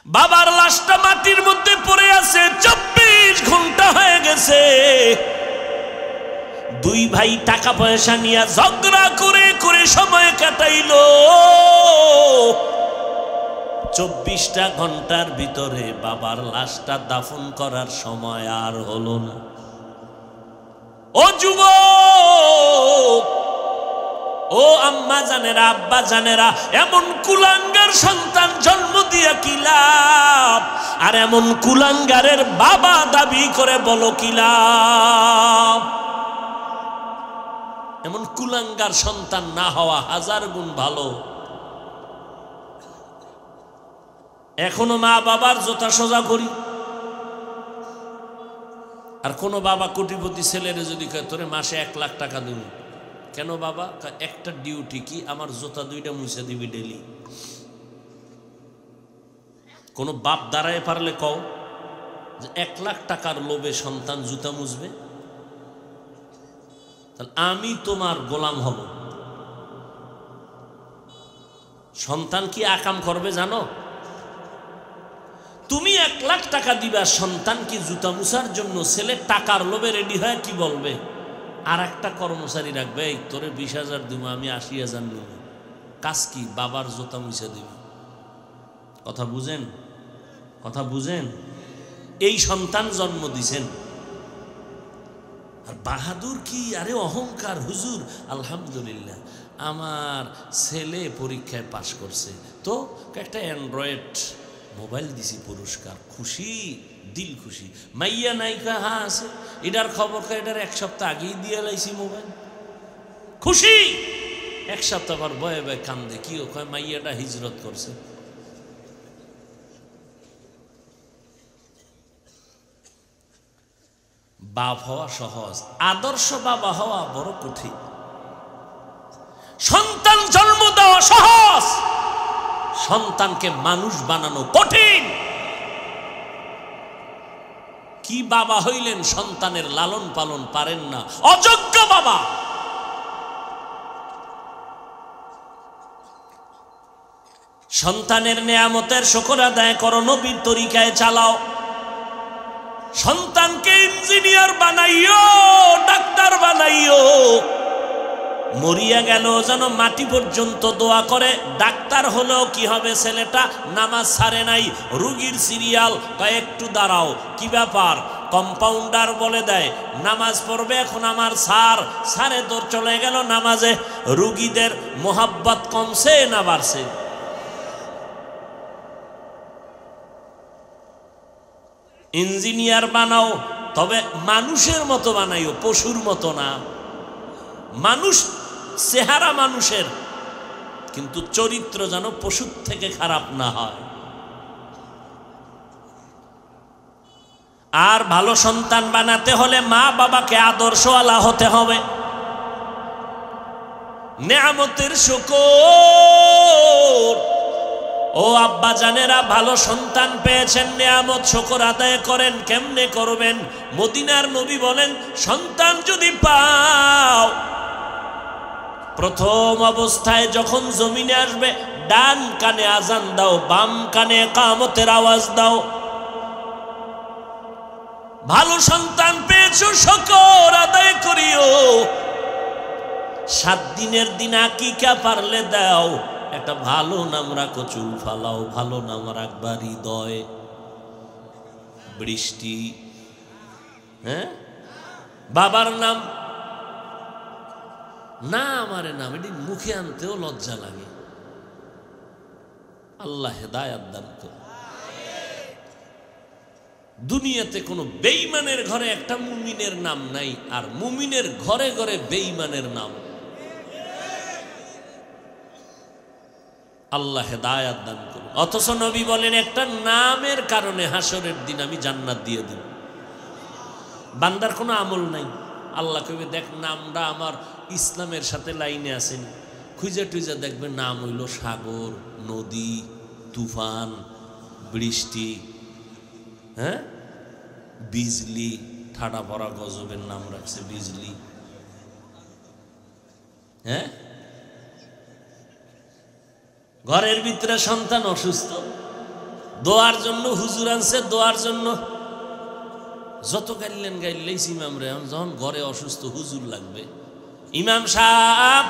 বাবার লাশটা মাটির মধ্যে পড়ে আছে, 24 ঘন্টা হয়ে গেছে। দুই ভাই টাকা পয়সা নিয়ে ঝগড়া করে করে সময় কাটাইলো। 24টা ঘন্টার ভিতরে বাবার লাশটা দাফন করার সময় আর হলো না। ও যুবক, ও আম্মা জানেরা, আব্বা জানেরা, এমন কুলাঙ্গার সন্তান জন্ম দিয়া কি লাভ? আর এমন কুলাঙ্গারের বাবা দাবি করে বলো কি লাভ? এমন কুলাঙ্গার সন্তান না হওয়া হাজার গুণ ভালো। এখনো মা বাবার জোতা সোজা করি। আর কোন বাবা কোটিপতি ছেলেরে যদি কয় তোরে মাসে 1 লাখ টাকা দিব, কেন বাবা? একটা ডিউটি কি, আমার জুতা 2টা মুছে দিবি ডেলি। কোন বাপ দাঁড়ায় পারলে কও যে 1 লাখ টাকার লোভে সন্তান জুতা মুছবে? তাহলে আমি তোমার গোলাম হব। সন্তান কি আকাম করবে জানো? তুমি 1 লাখ টাকা দিবা, সন্তান কি জুতা মুছার জন্য? ছেলে টাকার লোভে রেডি হয় কি বলবে? আর একটা কর্মচারী রাখবে, এই তোরে 20,000 দিব, আমি 80,000 নেব। কাজ কি? বাবার জুতা মুছে দিবে। কথা বুঝেন? কথা বুঝেন? এই সন্তান জন্ম দিছেন। আর বাহাদুর কি, আরে অহংকার। হুজুর আলহামদুলিল্লাহ আমার ছেলে পরীক্ষায় পাশ করছে, তো একটা অ্যান্ড্রয়েড মোবাইল দিছি পুরস্কার। খুশি, দিল খুশি। মাইয়া নাইকা? হ্যাঁ আছে। এটার খবর এটার 1 সপ্তাহ আগেই দিয়ে লাইছি মোবাইল। খুশি। 1 সপ্তাহ পর বয়ে বয়ে কান্দে। কি কয়? মাইয়াটা হিজরত করছে। বাপ হওয়া সহজ, আদর্শ বাবা হওয়া বড় কঠিন। সন্তান জন্ম দেওয়া সহজ, সন্তানকে মানুষ বানানো কঠিন। কি বাবা হইলেন, সন্তানের লালন পালন পারেন না, অযোগ্য বাবা। সন্তানের নেয়ামতের শুকর আদায় করো, নবীর তরিকায় চালাও। সন্তানকে ইঞ্জিনিয়ার বানাইও, ডাক্তার বানাইও। মরিয়া গেল যেন মাটি পর্যন্ত দোয়া করে। ডাক্তার হলেও কি হবে? ছেলেটা নামাজ ছাড়ে নাই, রুগীর সিরিয়াল একটু দাঁড়াও, কি ব্যাপার? কম্পাউন্ডার বলে দেয় নামাজ পড়বে, এখন আমার সারে তোর চলে গেল নামাজে। রুগীদের মোহাব্বত কমছে না বাড়ছে? ইঞ্জিনিয়ার বানাও, তবে মানুষের মতো বানাইও, পশুর মতো না। মানুষ চেহারা মানুষের, কিন্তু চরিত্র যেন পশুর থেকে খারাপ না হয়। আর ভালো সন্তান বানাতে হলে মা বাবাকে আদর্শওয়ালা হতে হবে। নেয়ামতের শুকর। ও আব্বা জানেরা, ভালো সন্তান পেয়েছেন, নেয়ামত শুকর আদায় করেন। কেমনে করবেন? মদিনার নবী বলেন, সন্তান যদি পাও, প্রথম অবস্থায় যখন জমিনে আসবে, ডান কানে আজান দাও, বাম কানে ইকামতের আওয়াজ দাও। ভালো সন্তান পেয়েছো, শুকর আদায় করিও। 7 দিনের দিন আকিকা পারলে দাও। একটা ভালো নাম রাখো, চুল ফালাও। ভালো নাম রাখবা হৃদয়, বৃষ্টি। হ্যাঁ, বাবার নাম না, আমারে নাম এটি মুখে আনতেও লজ্জা লাগে। আল্লাহ হেদায়াত দান করুন। দুনিয়াতে কোনো বেঈমানের ঘরে একটা মুমিনের নাম নাই, আর মুমিনের ঘরে ঘরে বেঈমানের নাম। আল্লাহ হেদায়াত দান করুন। অথচ নবী বলেন, একটা নামের কারণে হাসরের দিন আমি জান্নাত দিয়ে দেব। বান্দার কোনো আমল নাই, আল্লাহ কইবে, দেখ নামটা আমার ইসলামের সাথে লাইনে আসেনি। খুঁজে টুজে দেখবে নাম হইল সাগর, নদী, তুফান, বৃষ্টি, হ্যাঁ, বিজলি। ঠাডা পড়া গজবের নাম রাখছে বিজলি। হ্যাঁ, ঘরের ভিতরে সন্তান অসুস্থ, দোয়ার জন্য হুজুর আনছে, দোয়ার জন্য যত গাইলেন গাইলেই ইমাম রে, যখন ঘরে অসুস্থ হুজুর লাগবে, ইমাম সাহেব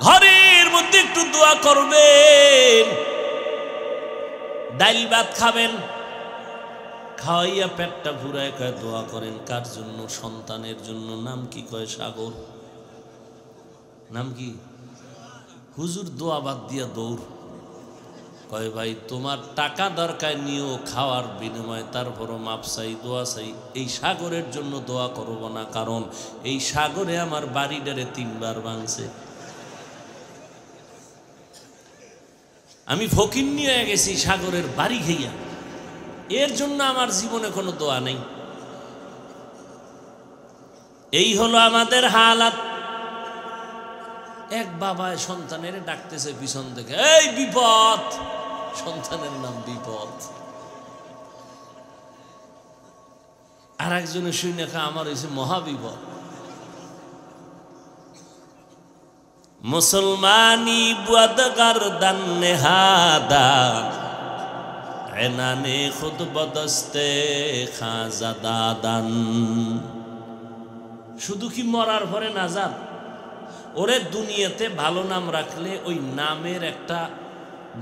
ঘরের মধ্যে একটু দোয়া করবেন, ডাইল ভাত খাবেন, খাওয়াইয়া পেটটা ভুরায় কয় দোয়া করেন। কার জন্য? সন্তানের জন্য। নাম কি? কয় সাগর। নাম কি? হুজুর দোয়া বাদ দিয়া দৌড়। কয় ভাই তোমার টাকা দরকার নিও খাওয়ার বিনিময়ে, তারপরও মাপ চাই, দোয়া চাই। এই সাগরের জন্য দোয়া করব না, কারণ এই সাগরে আমার বাড়িটারে 3 বার ভাঙছে। আমি ফকির নিয়ে গেছি সাগরের বাড়ি খাইয়া, এর জন্য আমার জীবনে কোনো দোয়া নেই। এই হলো আমাদের হালাত। এক বাবায় সন্তানের ডাকতেছে পিছন থেকে, এই বিপদ। সন্তানের নাম বিপদ। আর একজনের শুনে খা আমার হয়েছে মহাবিপদ। মুসলমানি বুয়াদগার দান নেহাদান এনানে খুদ বদস্তে খাজাদাদান। শুধু কি মরার পরে নাজাত? ওরে দুনিয়াতে ভালো নাম রাখলে ওই নামের একটা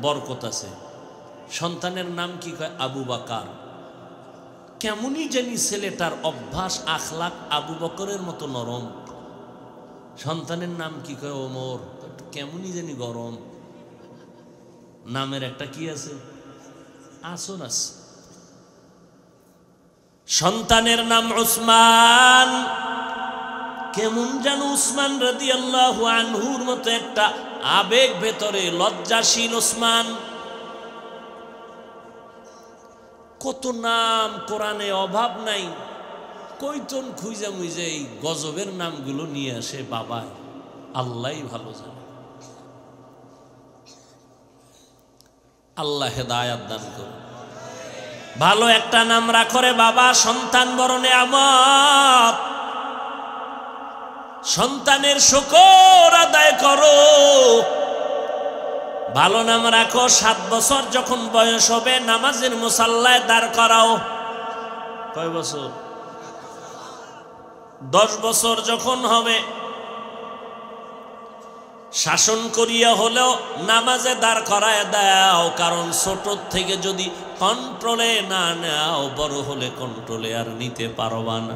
বরকত আছে। সন্তানের নাম কি কয়? আবু বকর। কেমনই জানি ছেলেটার অভ্যাস আখলাক আবু বকরের মতো নরম। সন্তানের নাম কি কয়? ওমর। কেমনই জানি গরম। নামের একটা কি আছে? আসর আছে। সন্তানের নাম উসমান। কেমন যেন উসমান রাদিয়াল্লাহু আনহুর মতো একটা আবেগ ভেতরে, লজ্জাশীল উসমান। কত নাম কোরআনে, অভাব নাই। কইতন খুঁজে মুইজে এই গজবের নামগুলো নিয়ে আসে বাবায়, আল্লাহ ভালো জানে। আল্লাহ হেদায়াত দান করুন। ভালো একটা নাম রাখো রে বাবা। সন্তান বড় নেয়ামত। সন্তানের শুকর আদায় করো। ভালো নাম রাখো। 7 বছর যখন বয়স হবে নামাজের মুসাল্লায় দাঁড় করাও। কয় বছর? 10 বছর যখন হবে শাসন করিয়া হলেও নামাজে দাঁড় করায় দাও, কারণ ছোট থেকে যদি কন্ট্রোলে না নাও, বড় হলে কন্ট্রোলে আর নিতে পারবা না।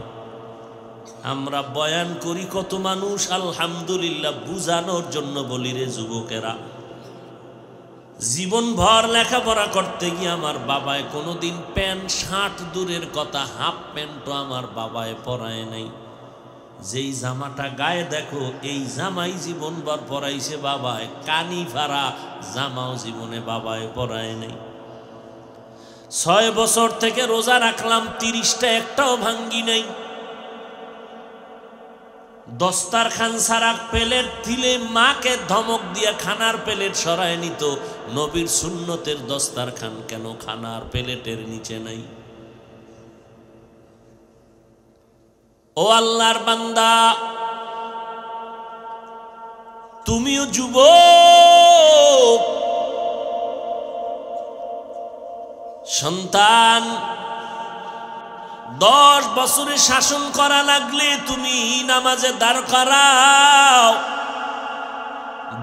আমরা বয়ান করি কত মানুষ আলহামদুলিল্লাহ বুঝানোর জন্য বলি রে যুবকেরা, জীবন ভর লেখাপড়া করতে গিয়ে আমার বাবায় কোনোদিন প্যান্ট শার্ট দূরের কথা, হাফ প্যান্টও আমার বাবায় পরায় নাই। যেই জামাটা গায়ে দেখো এই জামাই জীবন ভর পরাইছে বাবায়। কানি ফাড়া জামাও জীবনে বাবায় পরায় নাই। 6 বছর থেকে রোজা রাখলাম, 30টা একটাও ভাঙ্গি নাই। দস্তারখান ছাড়া প্লেট দিলে মাকে ধমক দিয়ে খানার প্লেট সরায় নিত। নবীর সুন্নতের দস্তারখান কেন খানার প্লেটের নিচে নাই? ও আল্লাহর বান্দা, তুমিও যুবক, সন্তান 10 বছরে শাসন করা লাগলে তুমি নামাজে দাঁড় করাও।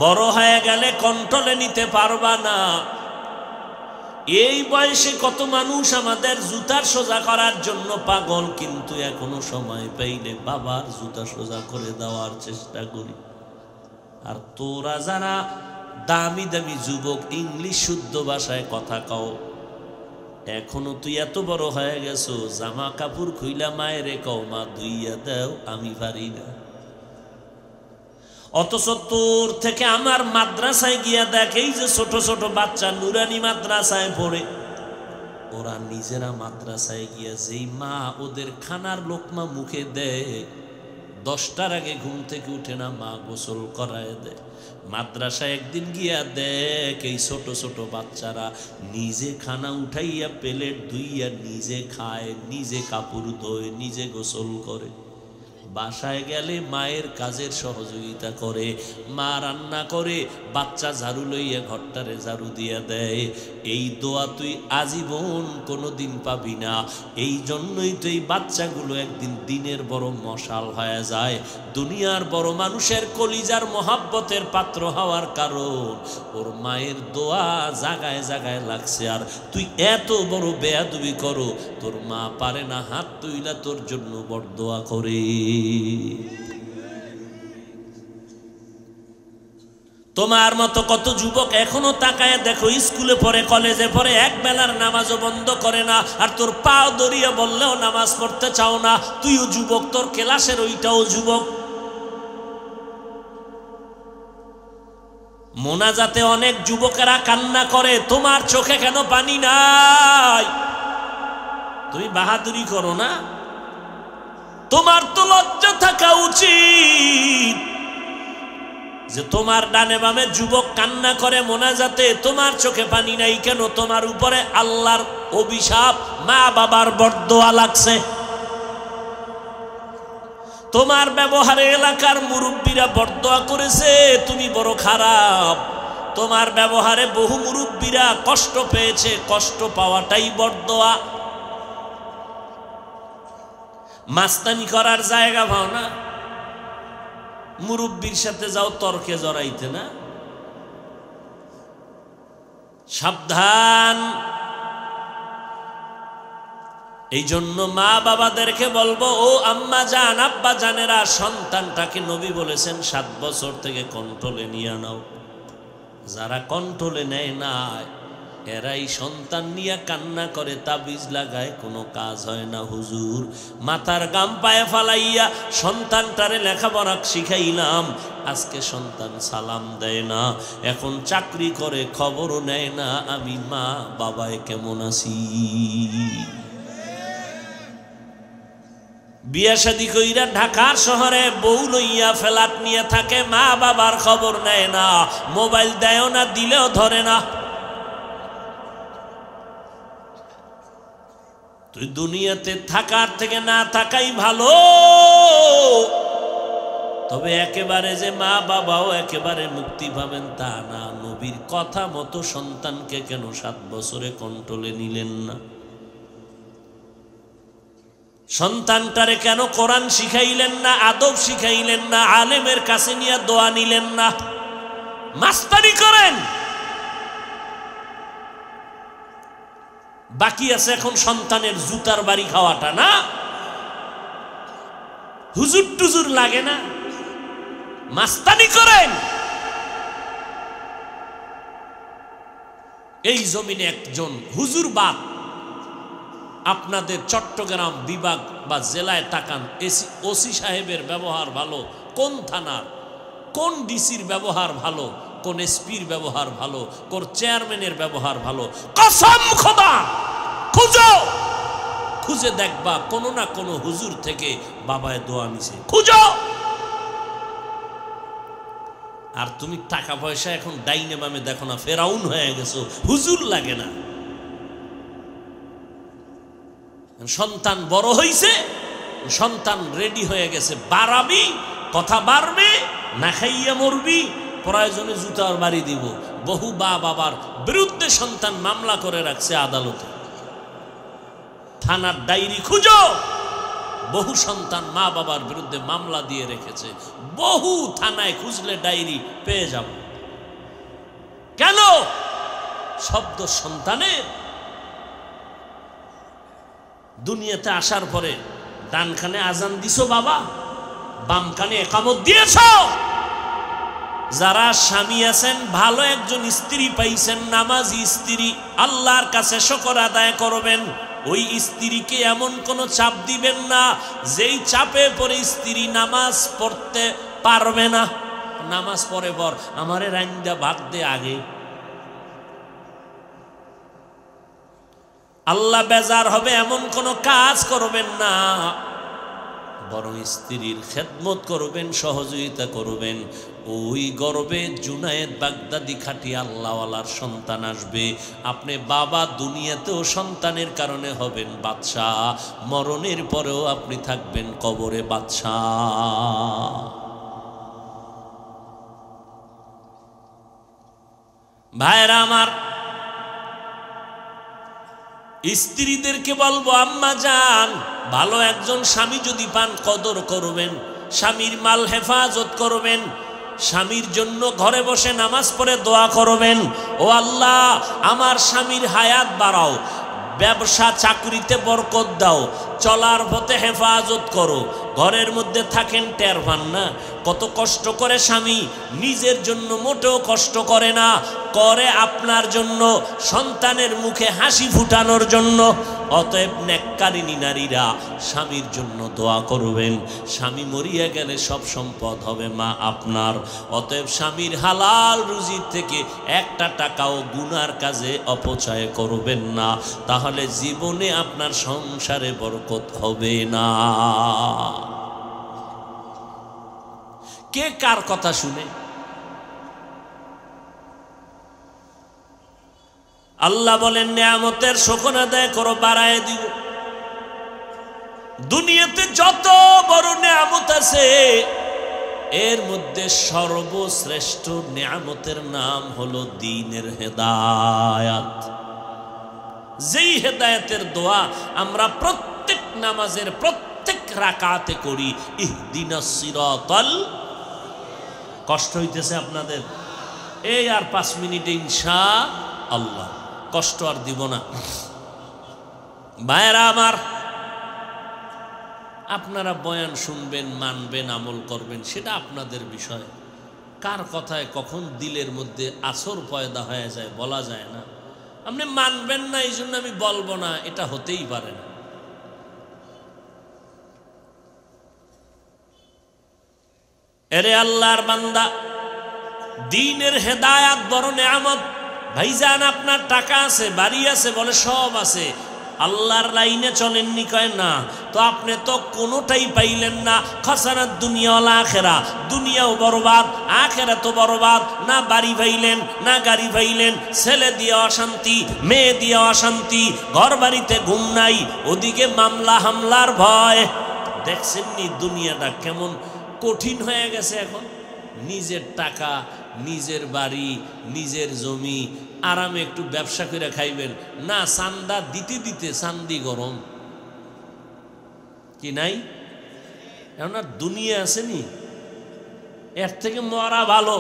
বড় হয়ে গেলে কন্ট্রোলে নিতে পারবা না। এই বয়সে কত মানুষ আমাদের জুতার সোজা করার জন্য পাগল, কিন্তু এখনো সময় পাইলে বাবার জুতা সোজা করে দেওয়ার চেষ্টা করি। আর তোরা যারা দামি দামি যুবক, ইংলিশ শুদ্ধ ভাষায় কথা কও, এখনো তুই এত বড় হয়ে গেছো, জামা কাপড় খুইলা মায়েরে কও মা ধুইয়া দাও, আমি পারি না। অথচ তোর থেকে আমার মাদ্রাসায় গিয়া দেখ, এই যে ছোট ছোট বাচ্চা নুরানি মাদ্রাসায় পড়ে, ওরা নিজেরা মাদ্রাসায় গিয়া যেই মা ওদের খানার লোকমা মুখে দেয়, 10টার আগে ঘুম থেকে উঠে না মা গোসল করায় দেয়। মাদ্রাসায় একদিন গিয়া দেখ এই ছোট ছোট বাচ্চারা নিজে খানা উঠাইয়া প্লেট ধুইয়া নিজে খায়, নিজে কাপড় ধোয়, নিজে গোসল করে। বাসায় গেলে মায়ের কাজের সহযোগিতা করে, মা রান্না করে, বাচ্চা ঝাড়ু লইয়া ঘরটারে ঝাড়ু দিয়া দেয়। এই দোয়া তুই আজীবন কোনোদিন পাবি না। এই জন্যই তো এই বাচ্চাগুলো একদিন দিনের বড় মশাল হয়ে যায়, দুনিয়ার বড় মানুষের কলিজার মহাব্বতের পাত্র হওয়ার কারণ ওর মায়ের দোয়া জাগায় জাগায় লাগছে। আর তুই এত বড় বেয়াদবি করো, তোর মা পারে না হাত তুইলা তোর জন্য বড় দোয়া করে। তোমার মতো কত যুবক এখনো তাকায় দেখো, স্কুলে পড়ে, কলেজে পড়ে, এক বেলার নামাজও বন্ধ করে না। আর তোর পাও দড়িয়ে বললেও নামাজ পড়তে চাও না। তুইও যুবক, তোর ক্লাসের ওইটাও যুবক। মোনাজাতে অনেক যুবকেরা কান্না করে, তোমার চোখে কেন পানি নাই? তুমি বাহাদুরি করো না? তোমার তো লজ্জা থাকা উচিত যে তোমার ডানে বামে যুবক কান্না করে মোনাজাতে, তোমার চোখে পানি নাই কেন? তোমার উপরে আল্লাহর অভিশাপ, মা বাবার বরদোয়া লাগছে। তোমার ব্যবহারে এলাকার মুরব্বীরা বরদোয়া করেছে, তুমি বড় খারাপ। তোমার ব্যবহারে বহু মুরব্বীরা কষ্ট পেয়েছে, কষ্ট পাওয়াটাই বরদোয়া। মাস্তানি করার জায়গা পাও না, মুরব্বীর সাথে যাও তর্কে জড়াইতে না। সাবধান। এই জন্য মা বাবাদেরকে বলবো, ও আম্মা জান, আব্বা জানেরা, সন্তানটাকে নবী বলেছেন 7 বছর থেকে কন্ট্রোলে নিয়ে নাও। যারা কন্ট্রোলে নেয় না এরাই সন্তান নিয়ে কান্না করে, তাবিজ লাগায়, কোনো কাজ হয় না। হুজুর, মাথার গাম পায়ে ফালাইয়া সন্তানটারে লেখাপড়া শিখাইলাম, আজকে সন্তান সালাম দেয় না, এখন চাকরি করে, খবরও নেয় না আমি মা বাবায় কেমন আছি। বিয়া শাদী কইরা ঢাকার শহরে বউ লইয়া ফ্ল্যাট নিয়ে থাকে, মা বাবার খবর নেয় না, মোবাইল দেয় না, দিলেও ধরে না। তুই দুনিয়াতে থাকার থেকে না থাকাই ভালো। তবে একেবারে যে মা বাবাও একেবারে মুক্তি পাবেন তা না। নবীর কথা মতো সন্তানকে কেন 7 বছরে কন্ট্রোলে নিলেন না? সন্তানটারে কেন কোরআন শিখাইলেন না, আদব শিখাইলেন না, আলেমের কাছে নিয়ে দোয়া নিলেন না? মাস্তানি করেন। বাকি আছে এখন সন্তানের জুতার বাড়ি খাওয়াটা, না? হুজুর টুজুর লাগে না, মাস্তানি করেন। এই জমিনে একজন হুজুর বাদ, আপনাদের চট্টগ্রাম বিভাগ বা জেলায় তাকান, ওসি সাহেবের ব্যবহার ভালো, কোন থানার, কোন ডিসির ব্যবহার ভালো, কোন এসপির ব্যবহার ভালো, কোন চেয়ারম্যানের ব্যবহার ভালো। কসম খোদা, খুঁজো, খুঁজে দেখবা কোনো না কোনো হুজুর থেকে বাবায় দোয়া নিছে, খুঁজো। আর তুমি টাকা পয়সা এখন ডাইনে বামে দেখো না, ফেরাউন হয়ে গেছো, হুজুর লাগে না। সন্তান বড় হইছে, সন্তান রেডি হয়ে গেছে, বাড়াবি, কথা বাড়বে, না খাইয়া মরবি, প্রয়োজনে জুতার বাড়ি দিব। বহু বাবার বিরুদ্ধে সন্তান মামলা করে রাখছে আদালতে, থানার ডায়েরি খুঁজো। বহু সন্তান মা বাবার বিরুদ্ধে মামলা দিয়ে রেখেছে, বহু থানায় খুঁজলে ডায়েরি পেয়ে যাব। কেন? শব্দ সন্তানের। দুনিয়াতে আসার পরে ডান কানে আজান দিছো বাবা, বাম কানে একামত দিয়েছ। যারা স্বামী আছেন, ভালো একজন স্ত্রী পাইছেন, নামাজি স্ত্রী, আল্লাহর কাছে শুকর আদায় করবেন। ওই স্ত্রীকে এমন কোনো চাপ দিবেন না যেই চাপে পরে স্ত্রী নামাজ পড়তে পারবে না। নামাজ পড়ে পর আমারে রাইন্দা ভাত দে আগে, আল্লাহ বেজার হবে এমন কোনো কাজ করবেন না বরং স্ত্রীর খেদমত করবেন, সহযোগিতা করবেন। ওই গর্বে জুনায়েদ বাগদাদি খাঁটি আল্লাহওয়ালার সন্তান আসবে। আপনি বাবা দুনিয়াতেও সন্তানের কারণে হবেন বাদশাহ, মরণের পরেও আপনি থাকবেন কবরে বাদশাহ। ভাইরা আমার, স্ত্রীদেরকে বলবো, আম্মা জান, ভালো একজন স্বামী যদি পান কদর করবেন, স্বামীর মাল হেফাজত করবেন, স্বামীর জন্য ঘরে বসে নামাজ পড়ে দোয়া করবেন, ও আল্লাহ আমার স্বামীর হায়াত বাড়াও, ব্যবসা চাকরিতে বরকত দাও, চলার পথে হেফাজত করো। ঘরের মধ্যে থাকেন টের পান না কত কষ্ট করে স্বামী, নিজের জন্য মোটেও কষ্ট করে না, করে আপনার জন্য, সন্তানের মুখে হাসি ফুটানোর জন্য। অতএব নেককারিনী নারীরা স্বামীর জন্য দোয়া করবেন। স্বামী মরিয়া গেলে সব সম্পদ হবে মা আপনার। অতএব স্বামীর হালাল রুজির থেকে একটা টাকাও গুনার কাজে অপচয় করবেন না, তাহলে জীবনে আপনার সংসারে বরকত হবে না। কে কার কথা শুনে? আল্লাহ বলেন, নিয়ামতের শুকর আদায় করো, বাড়ায় দিব। দুনিয়াতে যত বড় নিয়ামত আছে, এর মধ্যে সর্বশ্রেষ্ঠ নিয়ামতের নাম হলো দ্বীনের হেদায়াত। যেই হেদায়েতের দোয়া আমরা প্রত্যেক নামাজের প্রত্যেক রাকাতে করি, ইহদিনাস সিরাতাল। কষ্ট হইতেছে আপনাদের? এই আর 5 মিনিটে ইনশাআল্লাহ, কষ্ট আর দিব না। ভাইরা আমার, আপনারা বয়ান শুনবেন, মানবেন, আমল করবেন, সেটা আপনাদের বিষয়। কার কথায় কখন দিলের মধ্যে আসর পয়দা হয়ে যায় বলা যায় না। আপনি মানবেন না, এই জন্য আমি বলবো না, এটা হতেই পারে না। এরে আল্লাহর বান্দা, দ্বীনের হেদায়াত বড় নিয়ামত। ভাইজান, আপনার টাকা আছে, বাড়ি আছে, বলে সব আছে, আল্লাহর লাইনে চলেননি, কয় না, তো আপনি তো কোনোটাই পাইলেন না। খাসারাত দুনিয়া ওয়াল আখিরা, দুনিয়াও বরবাদ, আখিরা তো বরবাদ। না বাড়ি পাইলেন, না গাড়ি পাইলেন, ছেলে দিয়ে অশান্তি, মেয়ে দিয়ে অশান্তি, ঘর বাড়িতে ঘুম নাই, ওদিকে মামলা হামলার ভয়। দেখছেননি দুনিয়াটা কেমন কঠিন হয়ে গেছে এখন। নিজের টাকা, নিজের বাড়ি, নিজের জমি, আরামে একটু ব্যবসা করে খাইবেন না, চান্দা দিতে দিতে চান্দি গরম কি নাই? এখন আর দুনিয়া আসেনি, এর থেকে মরা ভালো।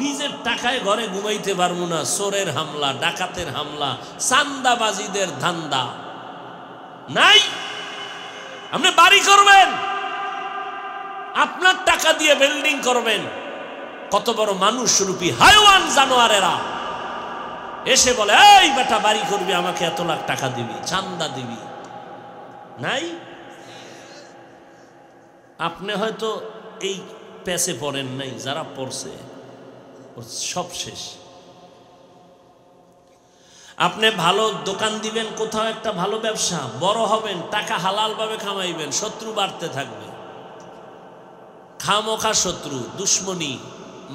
নিজের টাকায় ঘরে ঘুমাইতে পারবো না, চোরের হামলা, ডাকাতের হামলা, চান্দাবাজিদের ধান্দা নাই। আপনি বাড়ি করবেন, আপনার টাকা দিয়ে বিল্ডিং করবেন, কত বড় মানুষ রূপী হাইওয়ান জানোয়ারেরা এসে বলে, এই বেটা বাড়ি করবি, আমাকে এত লাখ টাকা দিবি, চান্দা দিবি। নাই। আপনি হয়তো এই পেছে পড়েন নাই, যারা পড়ছে সব শেষ। আপনি ভালো দোকান দিবেন, কোথাও একটা ভালো ব্যবসা, বড় হবেন, টাকা হালাল ভাবে কামাইবেন, শত্রু বাড়তে থাকবে, খামোখা শত্রু, দুশ্মনী,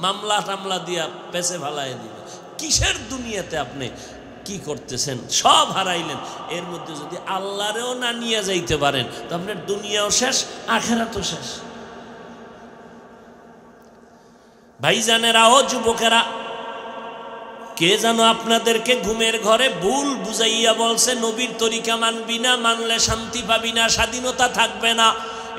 মামলা টামলা দিয়া পেছে ভালাই দিবে। কিসের দুনিয়াতে আপনি কি করতেছেন? সব হারাইলেন। এর মধ্যে যদি আল্লাহরেও না নিয়ে যাইতে পারেন, তো আপনার দুনিয়াও শেষ, আখিরাতও শেষ। ভাইজানেরা, ও যুবকেরা, কে যেন আপনাদেরকে ঘুমের ঘরে ভুল বুঝাইয়া বলছে, নবীর তরিকা মানবি না, মানলে শান্তি পাবি না, স্বাধীনতা থাকবে না।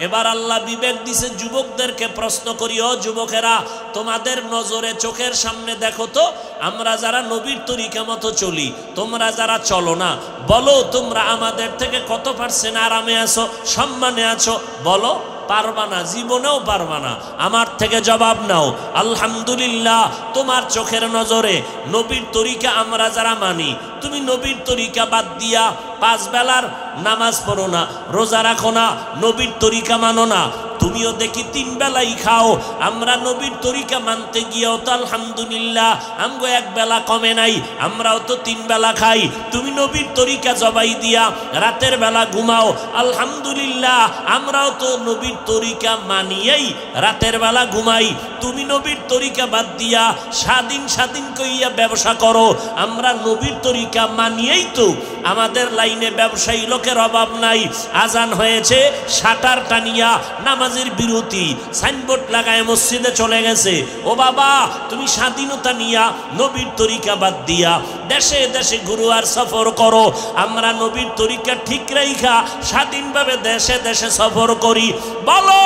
এবার আল্লাহ বিবেক দিছে, যুবকদেরকে প্রশ্ন করি, ও যুবকেরা, তোমাদের নজরে চোখের সামনে দেখো তো, আমরা যারা নবীর তরিকা মতো চলি, তোমরা যারা চলো না, বলো তোমরা আমাদের থেকে কত % আরামে আছো, সম্মানে আছো? বলো। পারবা না, জীবনেও পারবা না। আমার থেকে জবাব নাও। আলহামদুলিল্লাহ, তোমার চোখের নজরে নবীর তরিকা আমরা যারা মানি, তুমি নবীর তরিকা বাদ দিয়া 5 বেলার নামাজ পড়ো না, রোজা রাখো না, নবীর তরিকা মানো না, তুমিও দেখি 3 বেলাই খাও। আমরা নবীর তরিকা মানতে গিয়েও তো আলহামদুলিল্লাহ আমগো 1 বেলা কমে নাই, আমরাও তো 3 বেলা খাই। তুমি নবীর তরিকা জবাই দিয়া রাতের বেলা ঘুমাও, আলহামদুলিল্লাহ আমরাও তো নবীর তরিকা মানিয়েই রাতের বেলা ঘুমাই। তুমি নবীর তরিকা বাদ দিয়া স্বাধীন স্বাধীন কইয়া ব্যবসা করো, আমরা নবীর তরিকা মানিয়েই তো আমাদের লাইনে ব্যবসায়ী লোকের অভাব নাই। আজান হয়েছে, শাটার টানিয়া নামাজের বিরতি সাইনবোর্ড লাগায় মসজিদে চলে গেছে। ও বাবা, তুমি স্বাধীনতা নিয়া নবীর তরিকা বাদ দিয়া দেশে দেশে ঘুরো আর সফর করো। আমরা নবীর তরিকা ঠিক রাইখা স্বাধীনভাবে দেশে দেশে সফর করি। বলো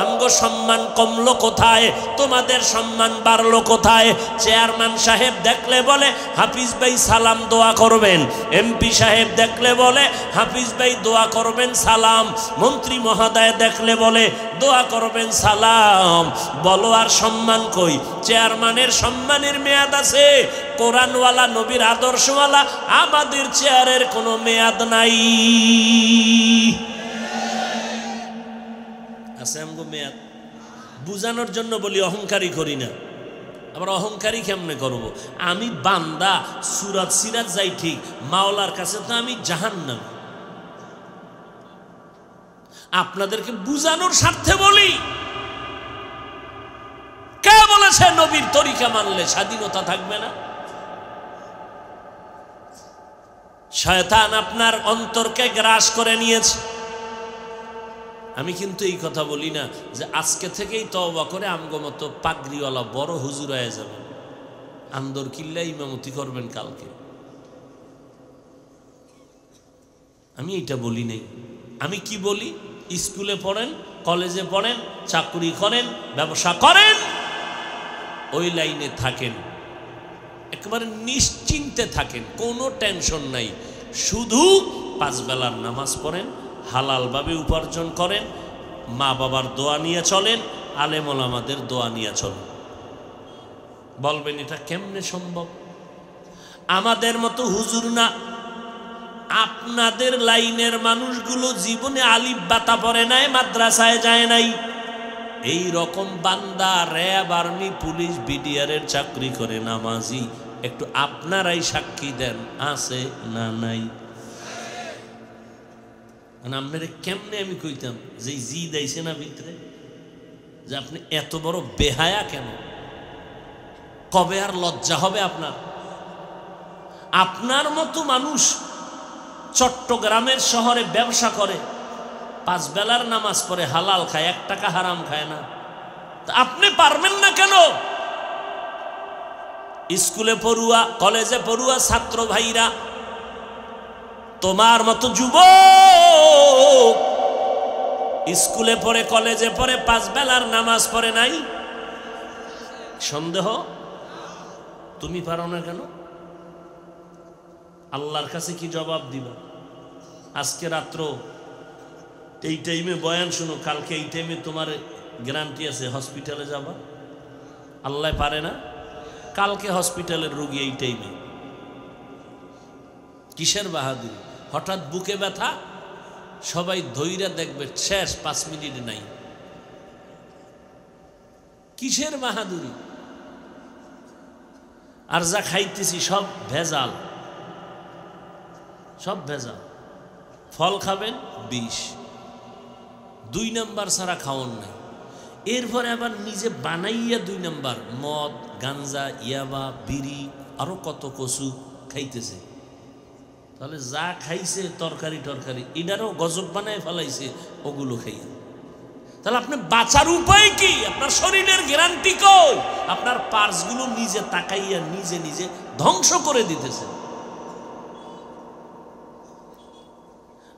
আমগো সম্মান কমলো কোথায়, তোমাদের সম্মান বাড়লো কোথায়? চেয়ারম্যান সাহেব দেখলে বলে হাফিজ ভাই সালাম দোয়া করবেন, এমপি সাহেব দেখলে বলে হাফিজ ভাই দোয়া করবেন সালাম, মন্ত্রী মহোদয় দেখলে বলে দোয়া করবেন সালাম। বলো আর সম্মান কই? চেয়ারম্যানের সম্মানের মেয়াদ আছে, কোরআনওয়ালা নবীর আদর্শওয়ালা আমাদের চেয়ারের কোনো মেয়াদ নাই। আছে আমগো মেয়াদ? বুঝানোর জন্য বলি, অহংকারী করি না। আবার অহংকারী কেমনে করব? আমি বান্দা, সুরাত সিরাত যাই ঠিক, মাওলার কাছে তো আমি জাহান্নাম। আপনাদেরকে বুঝানোর স্বার্থে বলি। কে বলেছে নবীর তরিকা মানলে স্বাধীনতা থাকবে না? শয়তান আপনার অন্তরকে গ্রাস করে নিয়েছে। আমি কিন্তু এই কথা বলি না যে আজকে থেকেই তওবা করে আমগো মতো পাগড়িওয়ালা বড় হুজুর হয়ে যাবেন, আন্দর কিল্লা ইমামতি করবেন কালকে। আমি এটা বলি নাই। আমি কি বলি? স্কুলে পড়েন, কলেজে পড়েন, চাকরি করেন, ব্যবসা করেন, ওই লাইনে থাকেন, একেবারে নিশ্চিন্তে থাকেন, কোনো টেনশন নাই। শুধু 5 বেলার নামাজ পড়েন, হালালভাবে উপার্জন করেন, মা বাবার দোয়া নিয়ে চলেন, আলেম ওলামাদের দোয়া নিয়ে চলেন। বলবেন এটা কেমনে সম্ভব? আমাদের মতো হুজুর না, আপনাদের লাইনের মানুষগুলো জীবনে আলিফ বাতা পড়ে নাই, মাদ্রাসায় যায় নাই। এই রকম বান্দা র্যাব, আর্মি, পুলিশ, বিডিআরের চাকরি করে নামাজি, একটু আপনারাই সাক্ষী দেন আছে না নাই? আপনারা কেমনে আমি কইতাম যে জি দেয়ছে না ভিতরে, যে আপনি এত বড় বেহায়া কেন? কবে আর লজ্জা হবে আপনার? আপনার মতো মানুষ চট্টগ্রামের শহরে ব্যবসা করে, 5 বেলার নামাজ পড়ে, হালাল খায়, 1 টাকা হারাম খায় না। তা আপনি পারবেন না কেন? স্কুলে পড়ুয়া, কলেজে পড়ুয়া ছাত্র ভাইরা, তোমার মতো যুবক স্কুলে পড়ে, কলেজে পড়ে, 5 বেলার নামাজ পড়ে নাই, সন্দেহ? তুমি পারো না কেন? আল্লাহর কাছে কি জবাব দিবা? আজকে রাত্র এই টাইমে বয়ান শুনো, কালকে এই টাইমে তোমার গ্যারান্টি আছে হসপিটালে যাবা? আল্লাহ পারে না? কালকে হসপিটালের রোগী এই টাইমে। কিসের বাহাদুরি? হঠাৎ বুকে ব্যথা, সবাই ধৈর্য দেখবে, শেষ 5 মিনিট নাই। কিসের বাহাদুরি? আর যা খাইতেছি সব ভেজাল, সব ভেজাল। ফল খাবেন 20, 2 নাম্বার ছাড়া খাওয়ান নাই। এরপরে আবার নিজে বানাইয়া 2 নাম্বার মদ, গাঞ্জা, ইয়াবা, বিড়ি, আরো কত কচু খাইতেছে। তাহলে যা খাইছে তরকারি টরকারি, এটারও গজব বানায় ফেলাইছে ওগুলো খাইয়া। তাহলে আপনি বাঁচার উপায় কি? আপনার শরীরের গ্যারান্টি কই? আপনার পার্সগুলো নিজে তাকাইয়া নিজে নিজে ধ্বংস করে দিতেছে।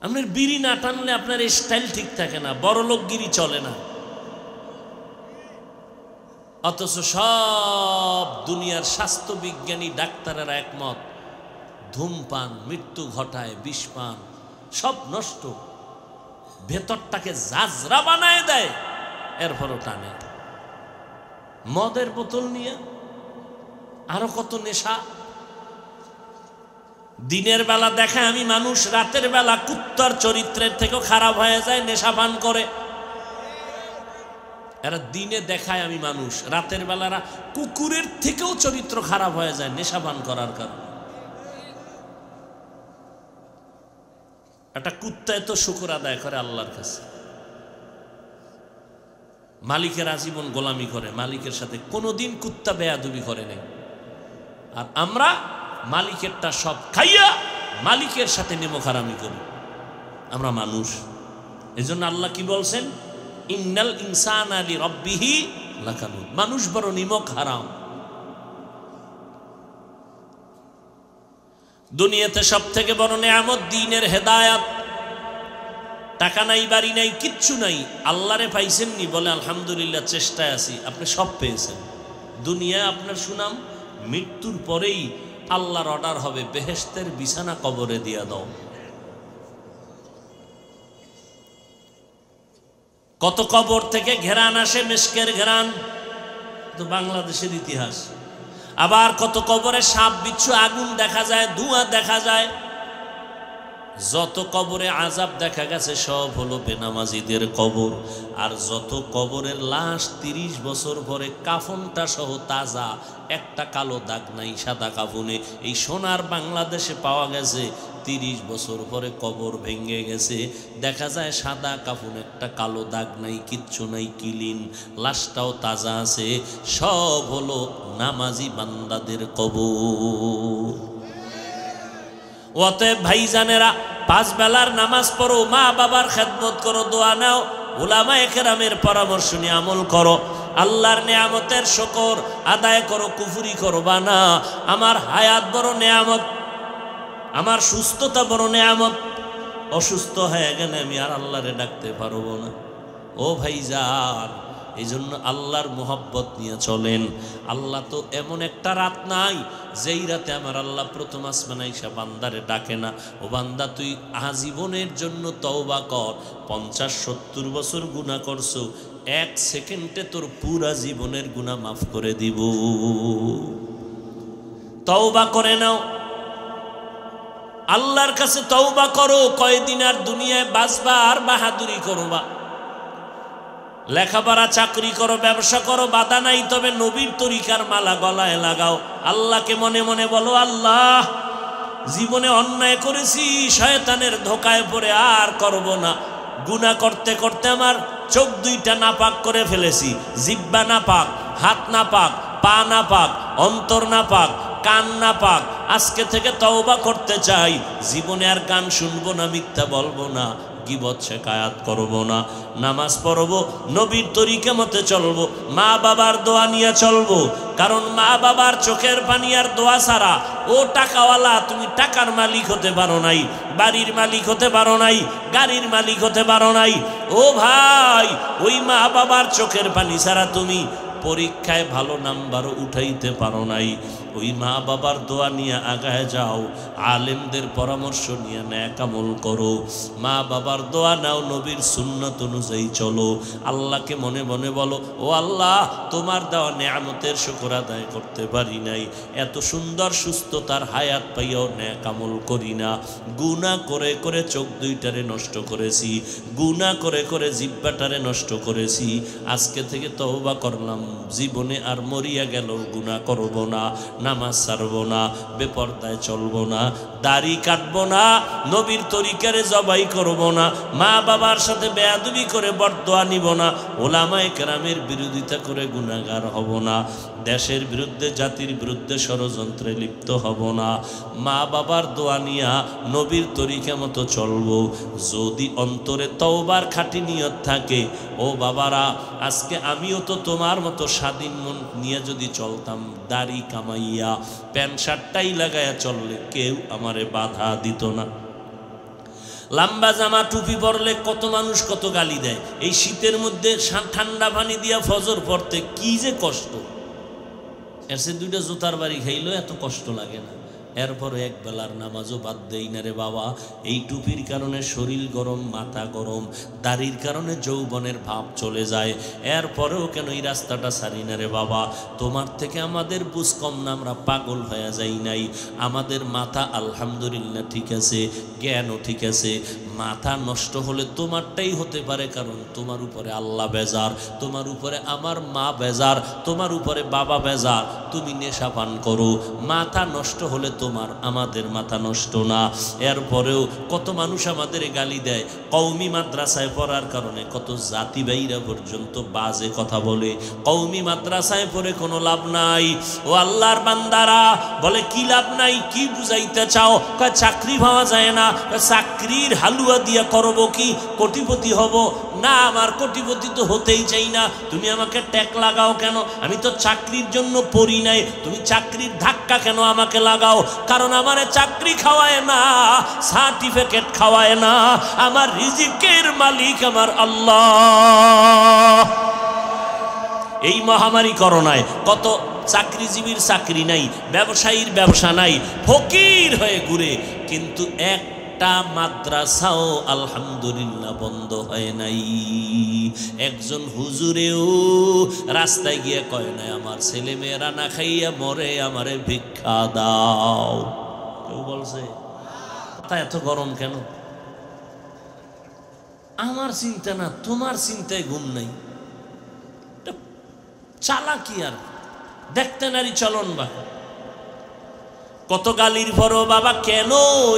আপনার বিড়ি না টানলে আপনার স্টাইল ঠিক থাকে না, বড়লোকগিরি চলে না। অথচ সব দুনিয়ার স্বাস্থ্য বিজ্ঞানী ডাক্তারেরা একমত, ধূমপান মৃত্যু ঘটায়, বিষপান সব নষ্ট, ভেতরটাকে জাজরা বানায় দেয়, এরপরও টানে। মদের বোতল নিয়ে আরো কত নেশা। দিনের বেলা দেখে আমি মানুষ রাতের বেলা কুত্তার চরিত্রের থেকেও খারাপ হয়ে যায়, নেশা পান করে। এরা দিনে দেখায় আমি মানুষ, রাতের বেলারা কুকুরের থেকেও চরিত্র খারাপ হয়ে যায় নেশাবান করার কারণে। একটা কুত্তা এত শুকর আদায় করে আল্লাহর কাছে, মালিকের আজীবন গোলামি করে, মালিকের সাথে কোনোদিন কুত্তা বেয়াদবি করে নাই। আর আমরা মালিকেরটা সব খাইয়া মালিকের সাথে নেমখারামি করি। আমরা মানুষ, এজন্য আল্লাহ কি বলছেন, ইন্নাল ইনসানা লিরাব্বিহি লাকানুদ, মানুষ বড় নিমক হারাম। দুনিয়াতে সব থেকে বড় নেয়ামত দ্বীনের হেদায়াত। টাকা নাই, বাড়ি নাই, কিচ্ছু নাই, আল্লাহরে পাইছেননি বলে আলহামদুলিল্লাহ চেষ্টায় আছি, আপনি সব পেয়েছেন। দুনিয়া আপনার সুনাম, মৃত্যুর পরেই আল্লাহর অর্ডার হবে বেহেশতের বিছানা কবরে দিয়া দাও। কত কবর থেকে ঘেরান আসে, মেশকের ঘেরান, তো বাংলাদেশের ইতিহাস। আবার কত কবরে সাপ বিচ্ছু আগুন দেখা যায়, ধোঁয়া দেখা যায়। যত কবরে আযাব দেখা গেছে সব হলো বেনামাজিদের কবর। আর যত কবরের লাশ 30 বছর পরে কাফনটা সহ তাজা, একটা কালো দাগ নাই সাদা কাফনে। এই সোনার বাংলাদেশে পাওয়া গেছে 30 বছর পরে কবর ভেঙে গেছে, দেখা যায় সাদা কাফন, একটা কালো দাগ নাই, কিচ্ছু নাই, ক্লিন, লাশটাও তাজা আছে। সব হলো নামাজি বান্দাদের কবর। অতএব ভাইজানেরা, 5 বেলার নামাজ পড়ো, মা বাবার খেদমত করো, দোয়া নাও, উলামায়ে কেরামের পরামর্শ নিয়ে আমল করো, আল্লাহর নেয়ামতের শুকর আদায় করো, কুফরি করবা না। আমার হায়াত বড় নেয়ামত, আমার সুস্থতা বড় নেয়ামত। অসুস্থ হয়ে গেলে আমি আর আল্লাহরে ডাকতে পারবো না। ও ভাইজান, এই জন্য আল্লাহর মোহাব্বত নিয়ে চলেন। আল্লাহ তো এমন একটা রাত নাই যেই রাতে আমার আল্লাহ প্রথম আসমানে আইসা বান্দারে ডাকে না, ও বান্দা তুই আজীবনের জন্য তওবা কর। 50-70 বছর গুনাহ করছো, 1 সেকেন্ডে তোর পুরা জীবনের গুনাহ মাফ করে দিব। তওবা করে নাও, আল্লাহর কাছে তওবা করো। কয়দিন আর দুনিয়ায় বাঁচবা আর বাহাদুরি করবা? লেখাপড়া, চাকরি করো, ব্যবসা করো, বাধা নাই, তবে নবীর তরিকার মালা গলায় লাগাও। আল্লাহকে মনে মনে বলো, আল্লাহ জীবনে অন্যায় করেছি, শয়তানের ধোকায় পড়ে আর করব না। গুনাহ করতে করতে আমার চোখ 2টা নাপাক করে ফেলেছি, জিহ্বা নাপাক, হাত নাপাক, পা নাপাক, অন্তর নাপাক, কান নাপাক। আজকে থেকে তওবা করতে চাই, জীবনে আর গান শুনবো না, মিথ্যা বলবো না, গীবত শিকায়াত করব না, নামাজ পড়ব, নবীর তরিকা মতে চলবো, মা বাবার দোয়া নিয়ে চলবো। কারণ মা বাবার চোখের পানি আর দোয়া ছাড়া, ও টাকাওয়ালা, তুমি টাকার মালিক হতে পারো নাই, বাড়ির মালিক হতে পারো নাই, গাড়ির মালিক হতে পারো নাই। ও ভাই, ওই মা বাবার চোখের পানি ছাড়া তুমি পরীক্ষায় ভালো নাম্বারও উঠাইতে পারো নাই। ওই মা বাবার দোয়া নিয়ে আগায় যাও, আলেমদের পরামর্শ নিয়ে নেক আমল করো, মা বাবার দোয়া নাও, নবীর সুন্নত অনুযায়ী চলো। আল্লাহকে মনে মনে বলো, ও আল্লাহ, তোমার দেওয়া নেয়ামতের শুকর আদায় করতে পারি নাই, এত সুন্দর সুস্থতার হায়াত পাইয়াও নেক আমল করি না। গুনাহ করে করে চোখ 2টারে নষ্ট করেছি, গুনাহ করে করে জিহ্বাটারে নষ্ট করেছি। আজকে থেকে তওবা করলাম, জীবনে আর মরিয়া গেল গুনাহ করব না, নামাজ ছাড়ব না, বেপরদায় চলব না, দাড়ি কাটব না, নবীর তরিকারে জবাই করব না, মা বাবার সাথে বেয়াদবি করে বরদোয়া নিব না, ওলামায়ে কেরামের বিরোধিতা করে গুনাহগার হব না, দেশের বিরুদ্ধে, জাতির বিরুদ্ধে ষড়যন্ত্রে লিপ্ত হব না, মা বাবার দোয়া নিয়া নবীর তরিকা মতো চলব। যদি অন্তরে তওবার খাঁটি নিয়ত থাকে, ও বাবারা, আজকে আমিও তো তোমার মতো স্বাধীন মন নিয়ে যদি চলতাম, দাড়ি কামাইয়া প্যান্ট শার্টটাই লাগাইয়া চললে কেউ আমারে বাধা দিত না। লম্বা জামা টুপি পরলে কত মানুষ কত গালি দেয়। এই শীতের মধ্যে ঠান্ডা পানি দিয়া ফজর পড়তে কি যে কষ্ট, এর সে 2টা জুতার বাড়ি খাইলেও এত কষ্ট লাগে না। এরপরে এক বেলার নামাজও বাদ দেই না রে বাবা। এই টুপির কারণে শরীর গরম, মাথা গরম, দাড়ির কারণে যৌবনের ভাব চলে যায়, এরপরেও কেন এই রাস্তাটা ছাড়ি না রে বাবা। তোমার থেকে আমাদের বুঝ কম না, আমরা পাগল হয়ে যাই নাই। আমাদের মাথা আলহামদুলিল্লাহ ঠিক আছে, জ্ঞানও ঠিক আছে। মাথা নষ্ট হলে তোমারটাই হতে পারে, কারণ তোমার উপরে আল্লাহ বেজার, তোমার উপরে আমার মা বেজার, তোমার উপরে বাবা বেজার। তুমি নেশা পান করো, মাথা নষ্ট হলে তোমার, আমাদের মাথা নষ্ট না। এরপরেও কত মানুষ আমাদের গালি দেয়। কওমি মাদ্রাসায় পড়ার কারণে কত জাতি ভাইরা পর্যন্ত বাজে কথা বলে। কওমি মাদ্রাসায় পড়ে কোনো লাভ নাই। ও আল্লাহর বান্দারা, বলে কি লাভ নাই, কি বুঝাইতে চাও? কয় চাকরি পাওয়া যায় না। চাকরির হালুয়া দিয়া করবো কি, কোটিপতি হব না? আমার কোটিপতি তো হতেই চাই না, তুমি আমাকে ট্যাক লাগাও কেন? আমি তো চাকরির জন্য পড়ি নাই, তুমি চাকরির ধাক্কা কেন আমাকে লাগাও? কারণ আমারে চাকরি খাওয়ায় না, সার্টিফিকেট খাওয়ায় না, আমার রিজিকের মালিক আমার আল্লাহ। এই মহামারী করোনায় কত চাকরিজীবীর চাকরি নাই, ব্যবসায়ীর ব্যবসা নাই, ফকির হয়ে ঘুরে, কিন্তু একটা মাদ্রাসাও আলহামদুলিল্লাহ বন্ধ হয় নাই। একজন হুজুরেও রাস্তায় গিয়ে কয় নাই আমার ছেলে মেয়েরা না খাইয়া মরে, আমারে ভিক্ষা দাও। কেউ বলছে? তা এত গরম কেন? আমার চিন্তা না, তোমার চিন্তায় ঘুম নাই। চালাকি আর দেখতে নারী চলন বা কত গালির পরও বাবা কেন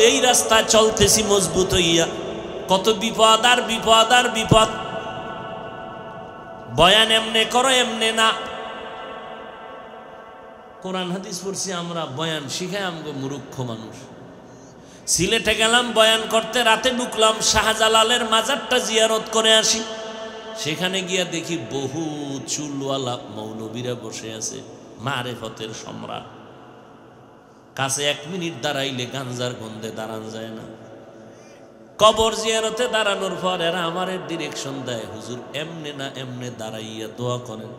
এই রাস্তায় চলতেছি মজবুত হইয়া। কত বিপদ আর বিপদ আর বিপদ। বয়ান এমনে করো, এমনে না। কোরআন হাদিস পড়ছি আমরা, বয়ান শিখায় আমগো মূর্খ মানুষ। সিলেটে গেলাম বয়ান করতে, রাতে ঢুকলাম শাহজালালের মাজারটা জিয়ারত করে আসি। সেখানে গিয়া দেখি বহু চুলওয়ালা মৌলবীরা বসে আছে, মারেফতের সম্রাট। কাছে 1 মিনিট দাঁড়াইলে গাঞ্জার গন্ধে দাঁড়ান যায় না। কবর জিয়ারতে দাঁড়ানোর পর এরা আমার ডিরেকশন দেয়, হুজুর এমনে না এমনে দাঁড়াইয়া দোয়া করেন।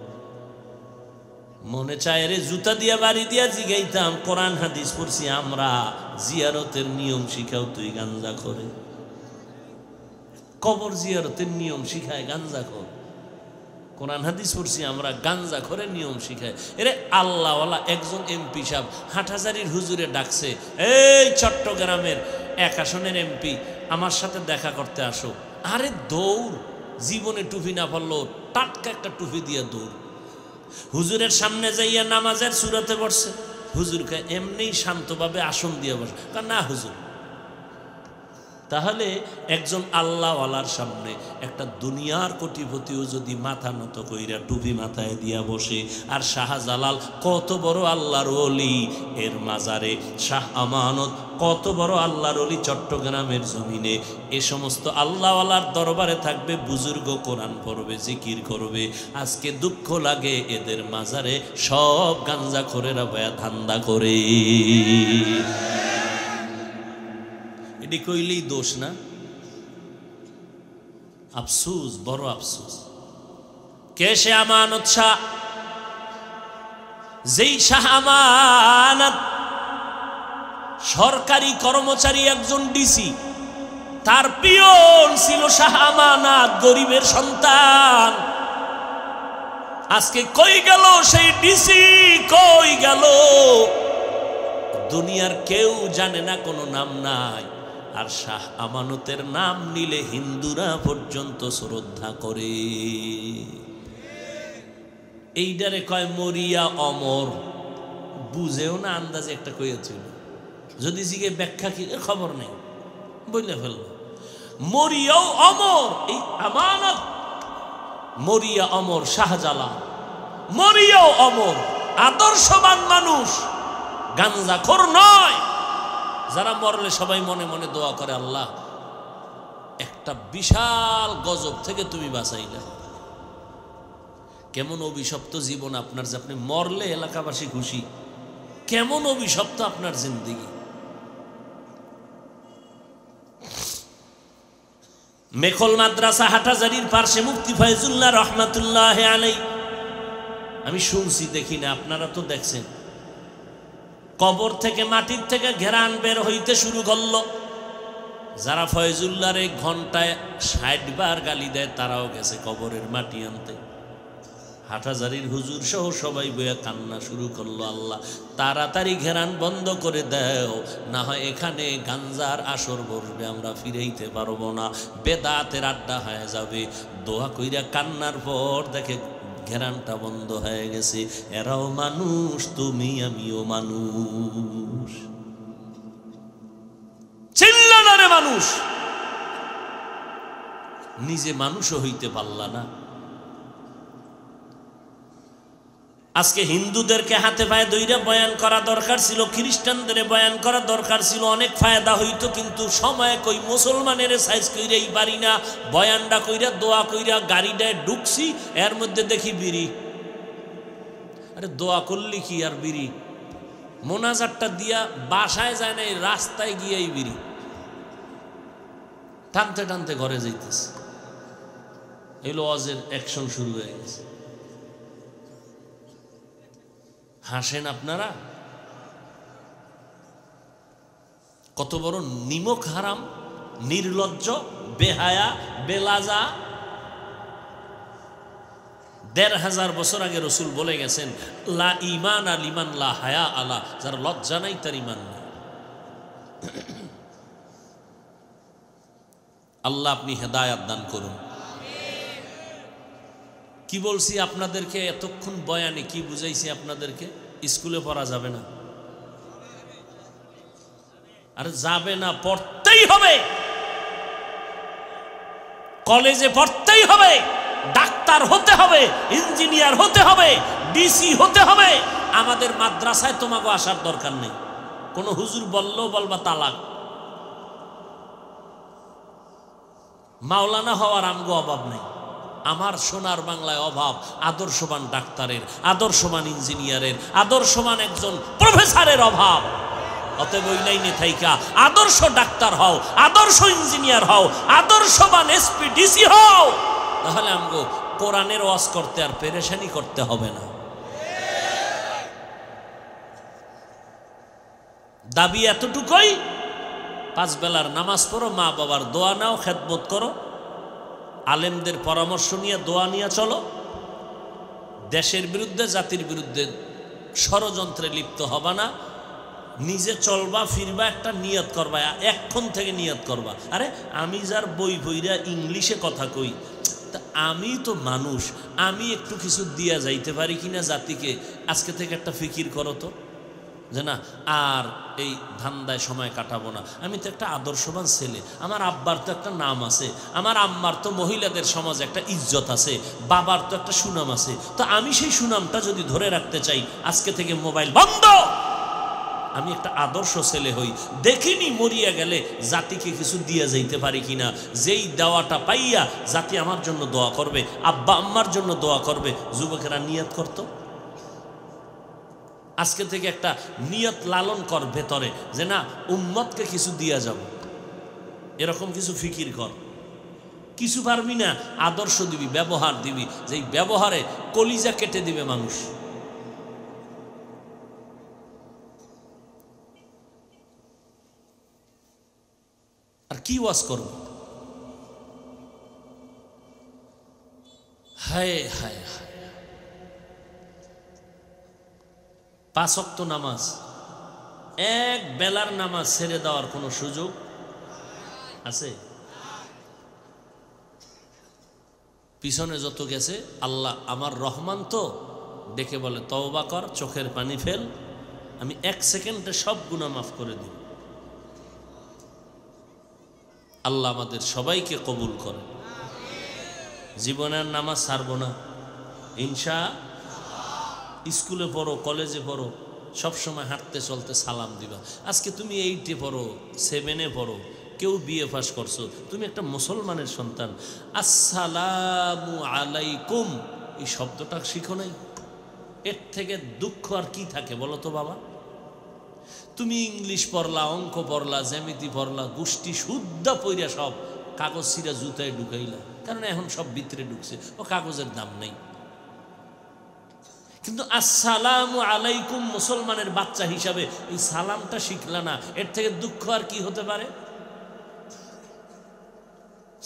মনে চায় রে জুতা দিয়া বাড়ি দিয়া জিগাইতাম, কোরআন হাদিস পড়ছি আমরা, জিয়ারতের নিয়ম শিখাও তুই গাঞ্জা করে। কবর জিয়ারতের নিয়ম শিখায় গাঞ্জা কর। কোরআন হাদিস পড়ছি আমরা, গাঞ্জা করে নিয়ম শিখায়। এরে আল্লাহওয়ালা একজন এমপি সাহেব হাটহাজারির হুজুরে ডাকছে, এই চট্টগ্রামের 1 আসনের এমপি আমার সাথে দেখা করতে আসো। আরে দৌড়, জীবনে টুপি না পড়লো, টাটকা একটা টুপি দিয়ে দৌড়। হুজুরের সামনে যাইয়া নামাজের সুরাতে বসছে। হুজুরকে এমনি শান্তভাবে আসন দিয়ে বসে। না হুজুর, তাহলে একজন আল্লাহওয়ালার সামনে একটা দুনিয়ার কোটিপতিও যদি মাথা নত কইরা টুপি মাথায় দিয়া বসে, আর শাহজালাল কত বড় আল্লাহর ওলি, এর মাজারে শাহ আমানত কত বড় আল্লাহর ওলি চট্টগ্রামের জমিনে, এ সমস্ত আল্লাহওয়ালার দরবারে থাকবে বুজুর্গ, কোরআন পড়বে, জিকির করবে। আজকে দুঃখ লাগে এদের মাজারে সব গাঞ্জাখোরেরা বয়া ধান্দা করে। এটি কইলেই দোষ না? আফসোস, বড় আফসোস। কে সে আমানত শাহ? যেই শাহ আমানত সরকারি কর্মচারী, একজন ডিসি, তার পিয়ন ছিল শাহ আমানত, গরিবের সন্তান। আজকে কই গেল সেই ডিসি? কই গেল? দুনিয়ার কেউ জানে না, কোনো নাম নাই। আর শাহ আমানতের নাম নিলে হিন্দুরা পর্যন্ত শ্রদ্ধা করে। এইটারে কয় মরিয়া অমর। বুঝেও না, আন্দাজে একটা কইয়াছিল, যদি জিগে ব্যাখ্যা কি খবর নেই, বললে ফেলল। মরিয়াও অমর, এই আমানত। মরিয়া অমর শাহজালাল, মরিয়াও অমর, আদর্শবান মানুষ, গাঞ্জাখোর নয়। যারা মরলে সবাই মনে মনে দোয়া করে, আল্লাহ একটা বিশাল গজব থেকে তুমি বাঁচাইলে। কেমন অভিশপ্ত জীবন আপনার, যে আপনি মরলে এলাকাবাসী খুশি। কেমন অভিশপ্ত আপনার জিন্দেগি। মেখল মাদ্রাসা হাটহাজারীর পার্শ্বে মুফতি ফয়জুল্লাহ রহমাতুল্লাহ আলাইহি, আমি শুনছি, দেখি না, আপনারা তো দেখছেন। কবর থেকে মাটির থেকে ঘেরান বের হইতে শুরু করলো। যারা ফয়জুল্লাহর এক ঘন্টায় ৬০ বার গালি দেয় তারাও গেছে কবরের মাটি আনতে। হাটহাজারীর হুজুর সহ সবাই বইয়া কান্না শুরু করলো, আল্লাহ তাড়াতাড়ি ঘেরান বন্ধ করে দাও, না হয় এখানে গাঞ্জার আসর বসবে, আমরা ফিরেইতে পারবো না, বেদাতের আড্ডা হয়ে যাবে। দোয়া কইরা কান্নার পর দেখে ঘেরানটা বন্ধ হয়ে গেছে। এরাও মানুষ, তুমি আমিও মানুষ। চিল্লানারে মানুষ, নিজে মানুষও হইতে পারলা না। আজকে হিন্দুদেরকে হাতে পায়ে দইরা বয়ান করা দরকার ছিল, খ্রিস্টানদের বয়ান করা দরকার ছিল, অনেক ফায়দা হইতো, কিন্তু সময় কই মুসলমানের সাইজ কইরাই পারি না। বয়ানটা কইরা দোয়া কইরা গাড়িটায় ঢুকছি, এর মধ্যে দেখি বিড়ি। আরে দোয়া করলি কি আর বিড়ি? মোনাজাতটা দিয়া বাসায় যায় না, রাস্তায় গিয়েই বিড়ি টানতে টানতে ঘরে যাইতেছে। এলো ওয়াজের অ্যাকশন শুরু হয়ে গেছে। হাসেন আপনারা, কত বড় নিমক হারাম, নির্লজ্জ, বেহায়া, বেলাজা। ১৫০০ বছর আগে রসুল বলে গেছেন, লা ইমান আলিমান লা হায়া আলা, যার লজ্জা নাই তার ইমান নেই। আল্লাহ আপনি হেদায়াত দান করুন। কি বলছি আপনাদেরকে এতক্ষণ বয়ানে, কি বুঝাইছি আপনাদেরকে? স্কুলে পড়া যাবে না, আরে যাবে না, পড়তেই হবে, কলেজে পড়তেই হবে, ডাক্তার হতে হবে, ইঞ্জিনিয়ার হতে হবে, ডিসি হতে হবে। আমাদের মাদ্রাসায় তোমাকে আসার দরকার নেই। কোন হুজুর বললেও বলবা তালাক। মাওলানা হওয়ার আমগো অভাব নেই, আমার সোনার বাংলায় অভাব আদর্শবান ডাক্তারের, আদর্শবান ইঞ্জিনিয়ারের, আদর্শবান একজন প্রফেসরের অভাব। অতএব ওই লাইনে থাইকা আদর্শ ডাক্তার হও, আদর্শ ইঞ্জিনিয়ার হও, আদর্শবান এসপি ডিসি হও, তাহলে আমগো কোরআনের ওয়াজ করতে আর পেরেশানি করতে হবে না। দাবি এতটুকুই, 5 বেলার নামাজ পড়ো, মা বাবার দোয়া নাও, খেদমত করো, আলেমদের পরামর্শ নিয়ে দোয়া নিয়ে চলো, দেশের বিরুদ্ধে, জাতির বিরুদ্ধে ষড়যন্ত্রে লিপ্ত হবা না, নিজে চলবা ফিরবা, একটা নিয়ত করবা, এখন থেকে নিয়ত করবা। আরে আমি যার বই বইরা ইংলিশে কথা কই, তা আমি তো মানুষ, আমি একটু কিছু দিয়া যাইতে পারি কিনা জাতিকে, আজকে থেকে একটা ফিকির করো তো, যে না আর এই ধান্দায় সময় কাটাবো না। আমি তো একটা আদর্শবান ছেলে, আমার আব্বার তো একটা নাম আছে, আমার আম্মার তো মহিলাদের সমাজে একটা ইজ্জত আছে, বাবার তো একটা সুনাম আছে, তো আমি সেই সুনামটা যদি ধরে রাখতে চাই, আজকে থেকে মোবাইল বন্ধ, আমি একটা আদর্শ ছেলে হই, দেখিনি মরিয়া গেলে জাতিকে কিছু দিয়ে যাইতে পারি কিনা, যেই দেওয়াটা পাইয়া জাতি আমার জন্য দোয়া করবে, আব্বা আম্মার জন্য দোয়া করবে। যুবকেরা নিয়ত করতো, আজকে থেকে একটা নিয়ত লালন কর ভেতরে, যে না উম্মতকে কিছু দিয়া যাব, এরকম কিছু ফিকির কর। কিছু পারবি না, আদর্শ দিবি, ব্যবহার দিবি, যেই ব্যবহারে কলিজা কেটে দিবে মানুষ। আর কি ওয়াজ করব? হায় হায় হায়, 5 ওয়াক্ত নামাজ, এক বেলার নামাজ ছেড়ে দেওয়ার কোনো সুযোগ আছে? পিছনে যত গেছে, আল্লাহ আমার রহমান তো ডেকে বলে তওবা কর, চোখের পানি ফেল, আমি 1 সেকেন্ডে সব গুনাহ মাফ করে দিই। আল্লাহ আমাদের সবাইকে কবুল করে। জীবনের নামাজ ছাড়বো না ইনশাআল্লাহ। স্কুলে পড়ো, কলেজে পড়ো, সবসময় হাঁটতে চলতে সালাম দিবা। আজকে তুমি 8-এ পড়ো, 7-এ পড়ো, কেউ বিএ পাস করছো, তুমি একটা মুসলমানের সন্তান, আসসালামু আলাইকুম এই শব্দটা শিখো নাই? এর থেকে দুঃখ আর কি থাকে বলো তো বাবা? তুমি ইংলিশ পড়লা, অঙ্ক পড়লা, জ্যামিতি পড়লা, গোষ্ঠী শুদ্ধা পইরা সব কাগজ ছিঁড়া জুতায় ঢুকাইলা, কারণ এখন সব ভিতরে ঢুকছে, ও কাগজের দাম নেই। কিন্তু আসসালামু আলাইকুম মুসলমানের বাচ্চা হিসাবে এই সালামটা শিখলা না, এর থেকে দুঃখ আর কি হতে পারে?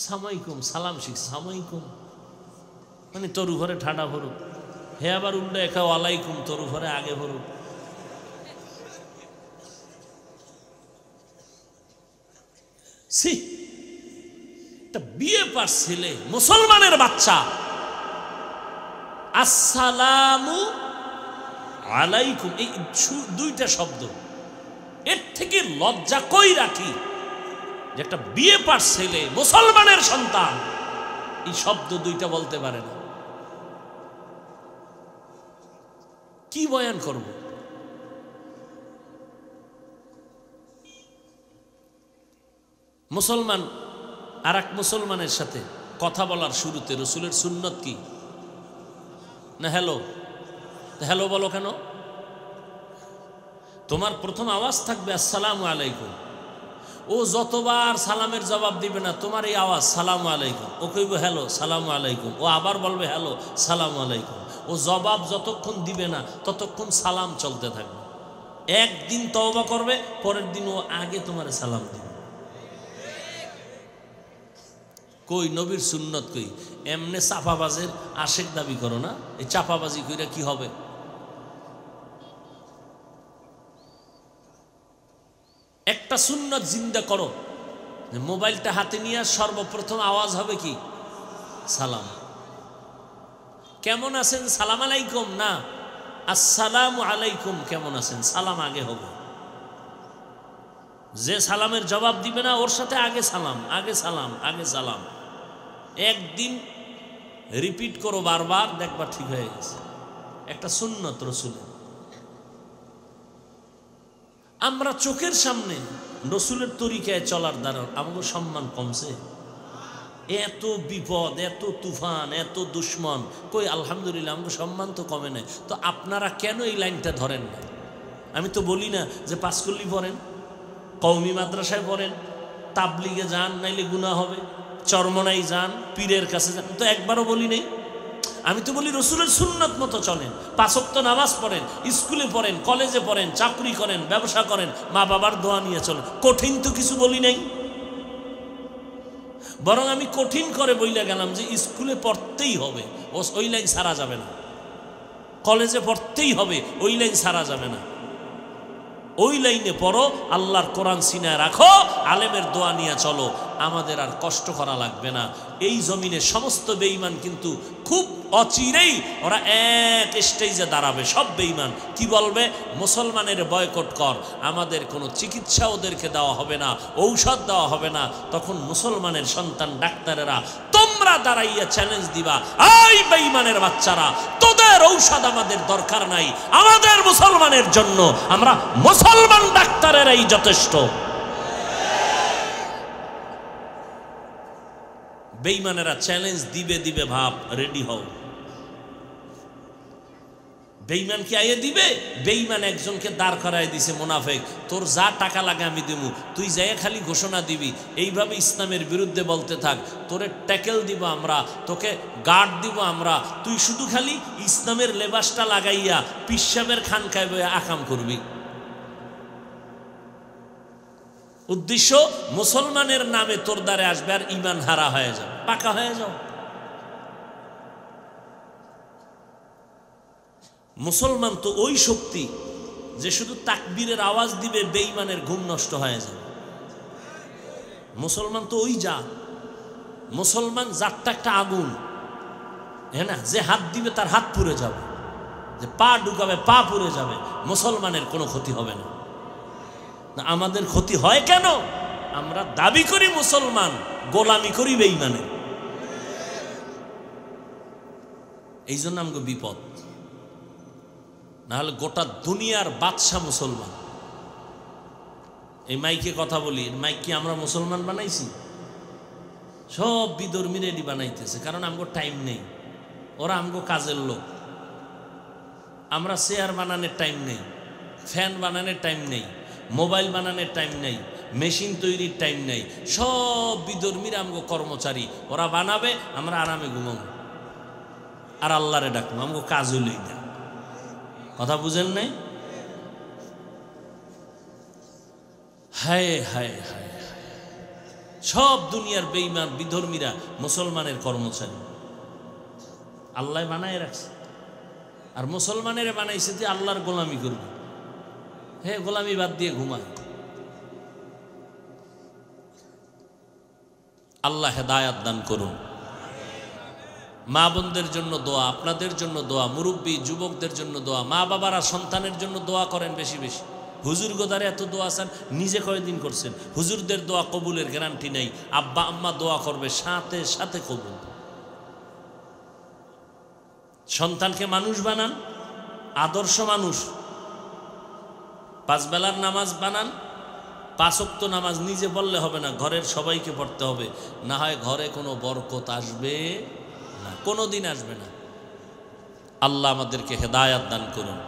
সামাইকুম সালাম শিখ, সামাইকুম মানে তরু ঘরে ঠাডা ভরুক, হে আবার উল্টা একা আলাইকুম তরু ঘরে আগে ভরুক। সি, একটা বিয়ে পাশ ছেলে মুসলমানের বাচ্চা আসসালামু আলাইকুম, এই দুইটা শব্দ, এর থেকে লজ্জা কই রাখি যে একটা বিয়ে পাশ ছেলে মুসলমানের সন্তান এই শব্দ দুইটা বলতে পারে না। কি বয়ান করব? মুসলমান আর এক মুসলমানের সাথে কথা বলার শুরুতে রসুলের সুন্নত কি না হ্যালো, হ্যালো বলো কেন? তোমার প্রথম আওয়াজ থাকবে আসসালামু আলাইকুম। ও যতবার সালামের জবাব দিবে না, তোমার এই আওয়াজ সালামু আলাইকুম, ও কইব হ্যালো সালামু আলাইকুম, ও আবার বলবে হ্যালো সালামু আলাইকুম। ও জবাব যতক্ষণ দিবে না ততক্ষণ সালাম চলতে থাকবে। একদিন তওবা করবে, পরের দিন ও আগে তোমার সালাম দিবে। কই নবীর সুন্নত কই? এমনে চাপাবাজের আশেক দাবি করো না, এই চাপাবাজি কইরা কি হবে? একটা সুন্নত জিন্দা করো, মোবাইলটা হাতে নিয়ে সর্বপ্রথম আওয়াজ হবে কি? সালাম। কেমন আছেন সালাম আলাইকুম না, আসসালামু আলাইকুম কেমন আছেন, সালাম আগে হবে। যে সালামের জবাব দিবে না ওর সাথে আগে সালাম, আগে সালাম, আগে সালাম। একদিন রিপিট করো বারবার, দেখবা ঠিক হয়ে গেছে। একটা সুন্নত রসুলের। আমরা চোখের সামনে রসুলের তরিকায় চলার দ্বারা আমাদের সম্মান কমছে। এত বিপদ, এত তুফান, এত দুশ্মন, কই আলহামদুলিল্লাহ আমাদের সম্মান তো কমে নাই। তো আপনারা কেন এই লাইনটা ধরেন না? আমি তো বলি না যে পাঁচকল্লি পড়েন, কওমি মাদ্রাসায় পড়েন, তাবলিগে যান, নাইলে গুনাহ হবে, চরমনাই যান, পীরের কাছে যান, তো একবারও বলি নেই। আমি তো বলি রসুলের সুন্নত মতো চলেন, 5 ওয়াক্ত নামাজ পড়েন, স্কুলে পড়েন, কলেজে পড়েন, চাকরি করেন, ব্যবসা করেন, মা বাবার দোয়া নিয়ে চলেন। কঠিন তো কিছু বলি নাই, বরং আমি কঠিন করে বইলে গেলাম যে স্কুলে পড়তেই হবে, ওই লাইন সারা যাবে না। কলেজে পড়তেই হবে, ওই লাইন সারা যাবে না। ওই লাইনে পড়ো, আল্লাহর কোরআন সিনায় রাখো, আলেমের দোয়া নিয়ে চলো, আমাদের আর কষ্ট করা লাগবে না। এই জমিনে সমস্ত বেঈমান কিন্তু খুব অচিরেই ওরা এক স্টেজে দাঁড়াবে। সব বেঈমান কি বলবে? মুসলমানের বয়কট কর, আমাদের কোনো চিকিৎসা ওদেরকে দেওয়া হবে না, ঔষধ দেওয়া হবে না। তখন মুসলমানের সন্তান ডাক্তারেরা তোমরা দাঁড়াইয়া চ্যালেঞ্জ দিবা, এই বেঈমানের বাচ্চারা, তোদের ঔষধ আমাদের দরকার নাই, আমাদের মুসলমানের জন্য আমরা মুসলমান ডাক্তারেরাই যথেষ্ট। বেঈমানেরা চ্যালেঞ্জ দিবে দিবে, ভাব রেডি হও। বেঈমান কি আইয়ে দিবে? বেঈমান একজনকে দাঁড় করায় দিছে, মুনাফিক, তোর যা টাকা লাগে আমি দেবো, তুই যাই খালি ঘোষণা দিবি, এইভাবে ইসলামের বিরুদ্ধে বলতে থাক, তোরে ট্যাকেল দিব আমরা, তোকে গার্ড দিব আমরা, তুই শুধু খালি ইসলামের লেবাসটা লাগাইয়া পিসাবের খানকায় বইয়া আকাম করবি। উদ্দেশ্য মুসলমানের নামে তোর দ্বারে আসবে আর ইমান হারা হয়ে যাবে, পাকা হয়ে যাও। মুসলমান তো ওই শক্তি যে শুধু তাকবীরের আওয়াজ দিবে বেঈমানের ঘুম নষ্ট হয়ে যাবে। মুসলমান তো ওই জাত, মুসলমান জাতটা একটা আগুন, হ্যাঁ না, যে হাত দিবে তার হাত পুড়ে যাবে, যে পা ঢুকাবে পা পুড়ে যাবে, মুসলমানের কোনো ক্ষতি হবে না। আমাদের ক্ষতি হয় কেন? আমরা দাবি করি মুসলমান, গোলামি করি বেঈমানে। এই জন্য আমাকে বিপদ। নাহলে গোটা দুনিয়ার বাদশা মুসলমান। এই মাইকে কথা বলি, মাইক কি আমরা মুসলমান বানাইছি? সব বিধর্মীরেডি বানাইতেছে, কারণ আমগো টাইম নেই, ওরা আমগো কাজের লোক। আমরা চেয়ার বানানোর টাইম নেই, ফ্যান বানানোর টাইম নেই, মোবাইল বানানোর টাইম নেই, মেশিন তৈরির টাইম নেই। সব বিধর্মীরা আমগো কর্মচারী, ওরা বানাবে, আমরা আরামে ঘুমাবো আর আল্লাহরে ডাকবো, আমগো কাজ হইলই না। কথা বুঝেন নাই? হায় হায় হায়, সব দুনিয়ার বেঈমান বিধর্মীরা মুসলমানের কর্মচারী, আল্লাহ বানায় রাখছে। আর মুসলমানের বানাইছে যে আল্লাহর গোলামি করবে। হ্যাঁ, গোলামি বাদ দিয়ে ঘুমায়। আল্লাহ হেদায়াত দান করুন। মা বোনদের জন্য দোয়া, আপনাদের জন্য দোয়া, মুরব্বী যুবকদের জন্য দোয়া, মা বাবারা সন্তানের জন্য দোয়া করেন বেশি বেশি। হুজুর গোদারে এত দোয়া চান, নিজে কয়দিন করছেন? হুজুরদের দোয়া কবুলের গ্যারান্টি নেই। আব্বা আম্মা দোয়া করবে, সাথে সাথে কবুল। সন্তানকে মানুষ বানান, আদর্শ মানুষ। 5 বেলার নামাজ বানান, 5 ওয়াক্ত নামাজ নিজে বললে হবে না, ঘরের সবাইকে পড়তে হবে, না হয় ঘরে কোনো বরকত আসবে না, কোনো দিন আসবে না। আল্লাহ আমাদেরকে হেদায়াত দান করুন।